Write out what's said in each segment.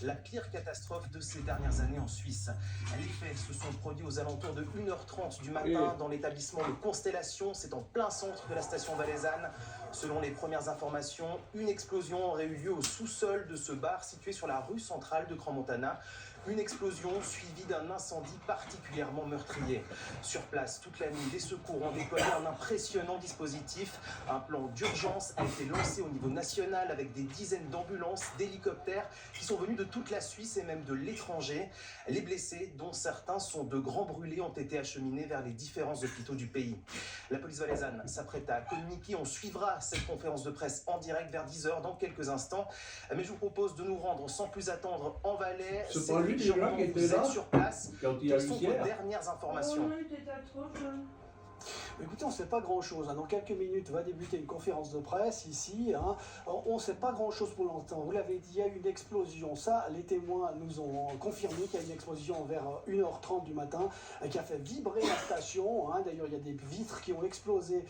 la pire catastrophe de ces dernières années en Suisse. Les faits se sont produits aux alentours de 1h30 du matin dans l'établissement de Constellation. C'est en plein centre de la station valaisanne. Selon les premières informations, une explosion aurait eu lieu au sous-sol de ce bar situé sur la rue centrale de Crans-Montana. Une explosion suivie d'un incendie particulièrement meurtrier. Sur place, toute la nuit, les secours ont déployé un impressionnant dispositif. Un plan d'urgence a été lancé au niveau national avec des dizaines d'ambulances, d'hélicoptères qui sont venus de toute la Suisse et même de l'étranger. Les blessés, dont certains sont de grands brûlés, ont été acheminés vers les différents hôpitaux du pays. La police valaisanne s'apprête à communiquer. On suivra cette conférence de presse en direct vers 10h dans quelques instants. Mais je vous propose de nous rendre sans plus attendre en Valais. Vous êtes sur place. Quelles sont vos dernières informations? Écoutez, on ne sait pas grand-chose. Dans quelques minutes va débuter une conférence de presse ici. On ne sait pas grand-chose pour l'instant. Vous l'avez dit, il y a eu une explosion. Ça, les témoins nous ont confirmé qu'il y a eu une explosion vers 1h30 du matin qui a fait vibrer la station. D'ailleurs, il y a des vitres qui ont explosé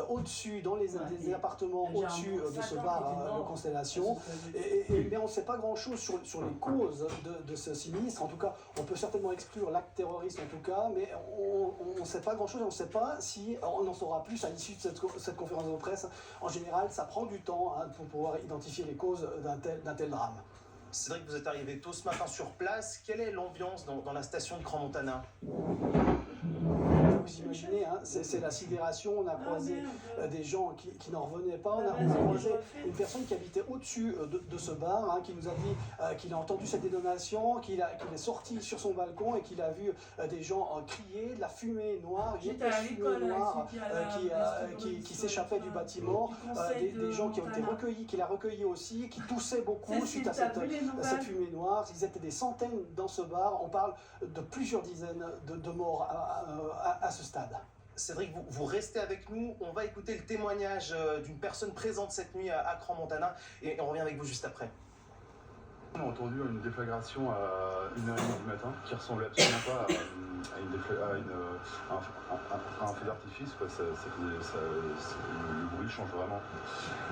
au-dessus, dans des appartements au-dessus de ce bar de Constellation. Mais on ne sait pas grand-chose sur les causes de ce sinistre. En tout cas, on peut certainement exclure l'acte terroriste en tout cas, mais on ne sait pas grand-chose et on ne sait pas si on en saura plus à l'issue de cette conférence de presse. En général, ça prend du temps pour pouvoir identifier les causes d'un tel drame. Cédric, vous êtes arrivé tôt ce matin sur place. Quelle est l'ambiance dans la station de Crans-Montana? Vous imaginez, c'est la sidération. On a croisé des gens qui n'en revenaient pas. On a croisé une personne qui habitait au-dessus de ce bar, qui nous a dit qu'il a entendu cette détonation, qu'il est sorti sur son balcon et qu'il a vu des gens crier, de la fumée noire, qui s'échappait du bâtiment, des gens qui ont été recueillis, qu'il a recueillis aussi, qui toussaient beaucoup suite à cette fumée noire. Ils étaient des centaines dans ce bar. On parle de plusieurs dizaines de morts à ce stade. Cédric, vous restez avec nous. On va écouter le témoignage d'une personne présente cette nuit à Crans-Montana et on revient avec vous juste après. On a entendu une déflagration à 1h30 du matin qui ressemblait absolument pas à un feu d'artifice. Le bruit change vraiment.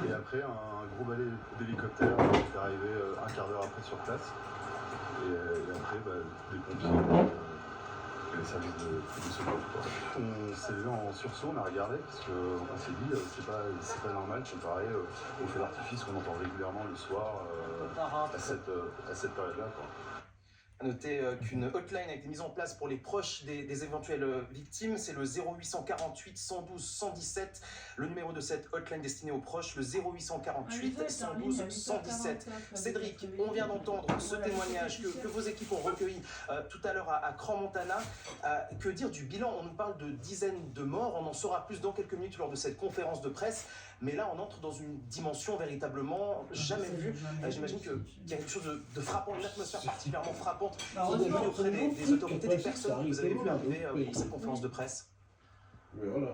Et après, un gros balai d'hélicoptère est arrivé un quart d'heure après sur place. Et après, des pompiers. Les services de secours. On s'est levé en sursaut, on a regardé parce qu'on s'est dit c'est pas normal comparé au feu d'artifice qu'on entend régulièrement le soir à cette période-là. À noter qu'une hotline a été mise en place pour les proches des éventuelles victimes. C'est le 0848 112 117, le numéro de cette hotline destinée aux proches, le 0848 112 117. Cédric, on vient d'entendre ce témoignage que vos équipes ont recueilli tout à l'heure à Crans-Montana. Que dire du bilan? On nous parle de dizaines de morts. On en saura plus dans quelques minutes lors de cette conférence de presse. Mais là, on entre dans une dimension véritablement jamais vue. J'imagine qu'il y a quelque chose de frappant, une atmosphère particulièrement frappante auprès des autorités, des personnes que vous avez vu arriver pour cette conférence de presse. Voilà.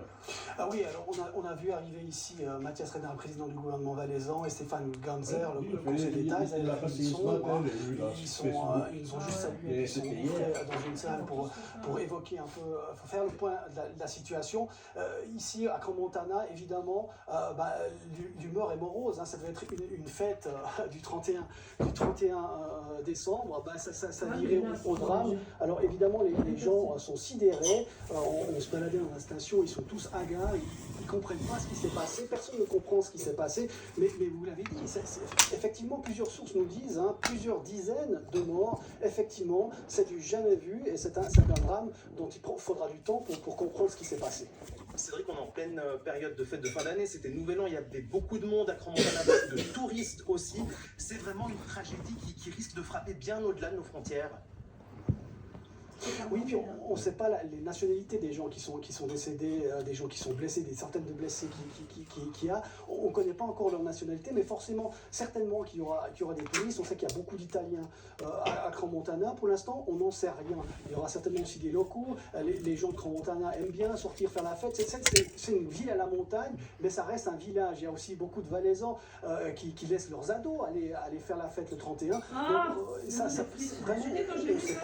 Ah oui, alors on a vu arriver ici Mathias Renard, président du gouvernement valaisan, et Stéphane Ganzer, le conseiller d'État. Ils ont juste salué, ils sont rentrés dans une salle pour évoquer un peu, pour faire le point de la situation. Ici, à Crans-Montana, évidemment, l'humeur est morose. Ça devait être une fête du 31 décembre. Ça virait au drame. Alors évidemment, les gens sont sidérés. On se baladait dans la station. Ils sont tous hagards, ils ne comprennent pas ce qui s'est passé, personne ne comprend ce qui s'est passé, mais vous l'avez dit, effectivement plusieurs sources nous disent, plusieurs dizaines de morts, effectivement c'est du jamais vu et c'est un drame dont il faudra du temps pour comprendre ce qui s'est passé. Cédric, on est en pleine période de fête de fin d'année, c'était Nouvel An, il y avait beaucoup de monde à Crans-Montana, de touristes aussi. C'est vraiment une tragédie qui risque de frapper bien au-delà de nos frontières. Oui, puis on ne sait pas les nationalités des gens qui sont décédés, des gens qui sont blessés, des centaines de blessés qu'il y a. On ne connaît pas encore leur nationalité, mais forcément, certainement qu'il y aura des touristes. On sait qu'il y a beaucoup d'Italiens à Crans-Montana. Pour l'instant, on n'en sait rien. Il y aura certainement aussi des locaux. Les gens de Crans-Montana aiment bien sortir faire la fête. C'est une ville à la montagne, mais ça reste un village. Il y a aussi beaucoup de Valaisans qui laissent leurs ados aller faire la fête le 31. Donc, vraiment, c'est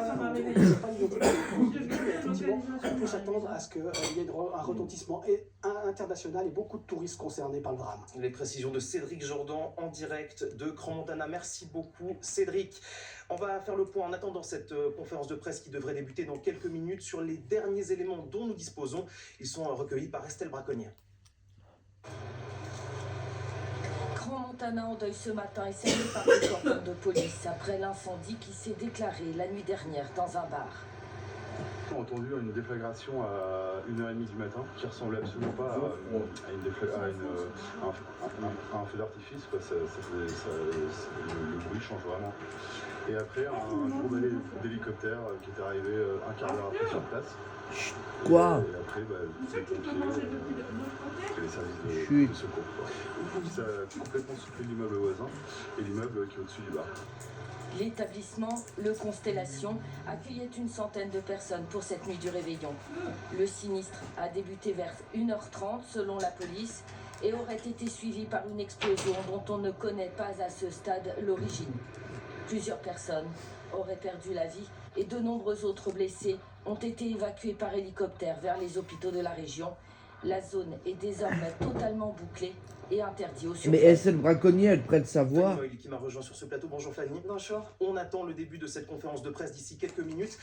pas effectivement, on peut s'attendre à ce qu'il y ait un retentissement international et beaucoup de touristes concernés par le drame. Les précisions de Cédric Jordan en direct de Crans-Montana. Merci beaucoup Cédric. On va faire le point en attendant cette conférence de presse qui devrait débuter dans quelques minutes sur les derniers éléments dont nous disposons. Ils sont recueillis par Estelle Braconnier. Crans-Montana en deuil ce matin est servi par le cordon de police après l'incendie qui s'est déclaré la nuit dernière dans un bar. On a entendu une déflagration à 1h30 du matin qui ressemblait absolument pas à un feu d'artifice. Le bruit change vraiment. Et après, un gros balai d'hélicoptère qui est arrivé un quart d'heure après sur place. Quoi? Et après, les pompiers et les services de secours. Ça a complètement soufflé l'immeuble voisin et l'immeuble qui est au-dessus du bar. L'établissement, le Constellation, accueillait une centaine de personnes pour cette nuit du réveillon. Le sinistre a débuté vers 1h30 selon la police et aurait été suivi par une explosion dont on ne connaît pas à ce stade l'origine. Plusieurs personnes auraient perdu la vie et de nombreux autres blessés ont été évacués par hélicoptère vers les hôpitaux de la région. La zone est désormais totalement bouclée et interdite aux survols. Mais Estelle Braconnier, elle prête sa voix. Fanny Moyle qui m'a rejoint sur ce plateau. Bonjour Fanny. Bonjour. On attend le début de cette conférence de presse d'ici quelques minutes.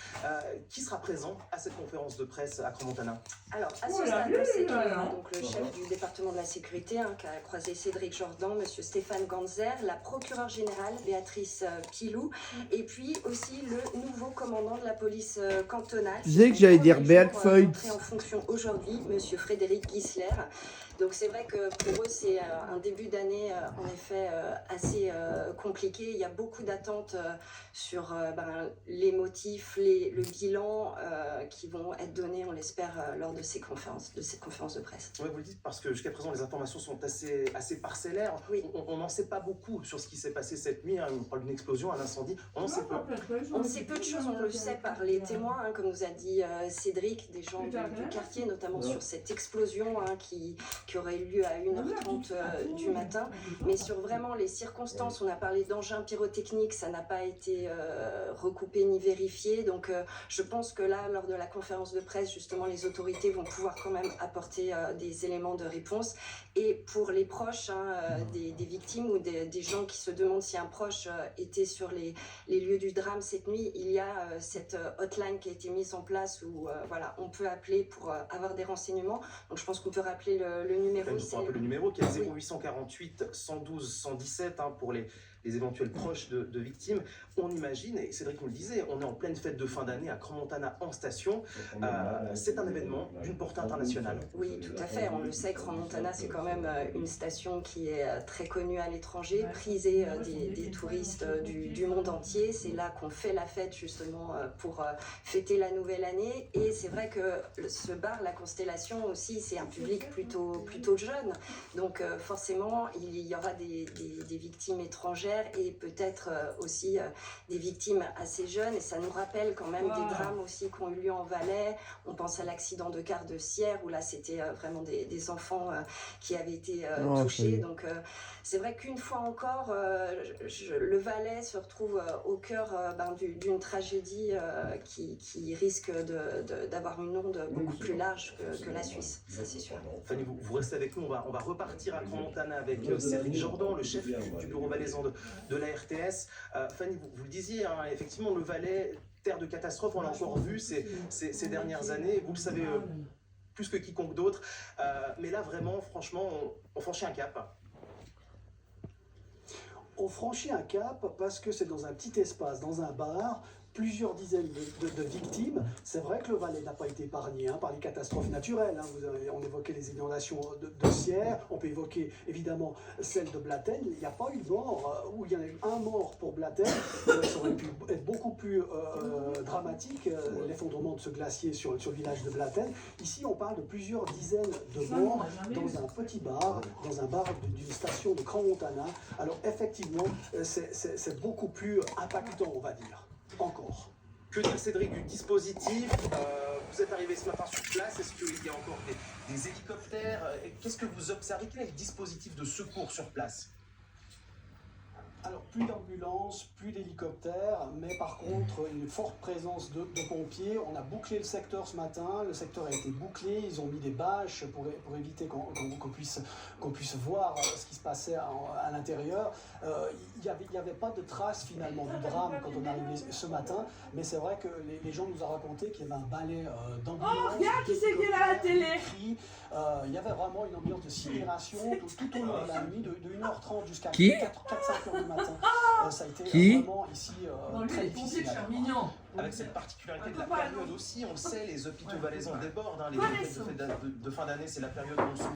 Qui sera présent à cette conférence de presse à Crans-Montana? Alors, à ce stade, c'est donc le chef du département de la sécurité qui a croisé Cédric Jordan, monsieur Stéphane Ganzer, la procureure générale Béatrice Pilou, et puis aussi le nouveau commandant de la police cantonale. Tu sais que j'allais dire Beat Feutz. Entré en fonction aujourd'hui, monsieur Frédéric Gisler. Donc c'est vrai que pour eux c'est un début d'année en effet assez compliqué. Il y a beaucoup d'attentes sur les motifs, le bilan qui vont être donnés, on l'espère, lors de cette conférence de presse. Oui, vous le dites parce que jusqu'à présent les informations sont assez parcellaires. Oui. On n'en sait pas beaucoup sur ce qui s'est passé cette nuit. On parle d'une explosion, un incendie. On en sait peu. On sait peu de choses, on le sait par les témoins, comme nous a dit Cédric, des gens du quartier, notamment sur cette explosion qui aurait eu lieu à 1h30 du matin. Mais sur vraiment les circonstances, on a parlé d'engins pyrotechniques, ça n'a pas été recoupé ni vérifié. Donc je pense que là, lors de la conférence de presse, justement, les autorités vont pouvoir quand même apporter des éléments de réponse. Et pour les proches des victimes ou des gens qui se demandent si un proche était sur les lieux du drame cette nuit, il y a cette hotline qui a été mise en place où voilà, on peut appeler pour avoir des renseignements. Donc je pense qu'on peut rappeler le numéro. On rappelle le numéro qui est 0848 112 117 pour les éventuels proches de victimes. On imagine, et Cédric nous le disait, on est en pleine fête de fin d'année à Crans-Montana en station. C'est un événement d'une portée internationale. Oui, tout à fait. On le sait, Crans-Montana, c'est quand même une station qui est très connue à l'étranger, prisée des touristes du monde entier. C'est là qu'on fait la fête justement pour fêter la nouvelle année. Et c'est vrai que ce bar, la Constellation aussi, c'est un public plutôt jeune. Donc forcément, il y aura des victimes étrangères et peut-être aussi des victimes assez jeunes. Et ça nous rappelle quand même des drames aussi qui ont eu lieu en Valais. On pense à l'accident de gare de Sierre où là c'était vraiment des enfants qui avaient été touchés. Donc c'est vrai qu'une fois encore, le Valais se retrouve au cœur d'une tragédie qui risque d'avoir une onde beaucoup plus large que la Suisse, ça c'est sûr. Fanny, vous restez avec nous, on va repartir à Crans-Montana avec Cédric Jordan, le chef du bureau valaisan de la RTS. Fanny, vous le disiez, effectivement, le Valais, terre de catastrophe, on l'a encore vu ces dernières années, vous le savez plus que quiconque d'autre, mais là vraiment, franchement, on franchit un cap. On franchit un cap parce que c'est dans un petit espace, dans un bar, plusieurs dizaines de victimes. C'est vrai que le Valais n'a pas été épargné par les catastrophes naturelles. On évoquait les inondations de Sierre, on peut évoquer évidemment celle de Blatten. Il n'y a pas eu de mort, ou il y en a eu un mort pour Blatten. Ça aurait pu être beaucoup plus dramatique, l'effondrement de ce glacier sur le village de Blatten. Ici, on parle de plusieurs dizaines de morts dans un petit bar, dans un bar d'une station de Crans-Montana. Alors effectivement, c'est beaucoup plus impactant, on va dire. Encore. Que dire, Cédric, du dispositif? Vous êtes arrivé ce matin sur place, est-ce qu'il y a encore des hélicoptères? Qu'est-ce que vous observez? Quel est le dispositif de secours sur place? Alors, plus d'ambulances, plus d'hélicoptères, mais par contre, une forte présence de pompiers. On a bouclé le secteur ce matin, le secteur a été bouclé, ils ont mis des bâches pour éviter qu'on puisse voir ce qui se passait à l'intérieur. Il n'y avait pas de traces finalement du drame quand on est arrivé ce matin, mais c'est vrai que les gens nous ont raconté qu'il y avait un balai d'ambulance. Oh, regarde qui c'est qui est là à la télé. Il y avait vraiment une ambiance de sidération tout au long de la nuit, de 1h30 jusqu'à 4-5 Qui heures du matin. Ça a été Qui vraiment ici très difficile. Avec cette particularité de la période aussi, on le sait, les hôpitaux valaisans débordent. Les fêtes de fin d'année, c'est la période où on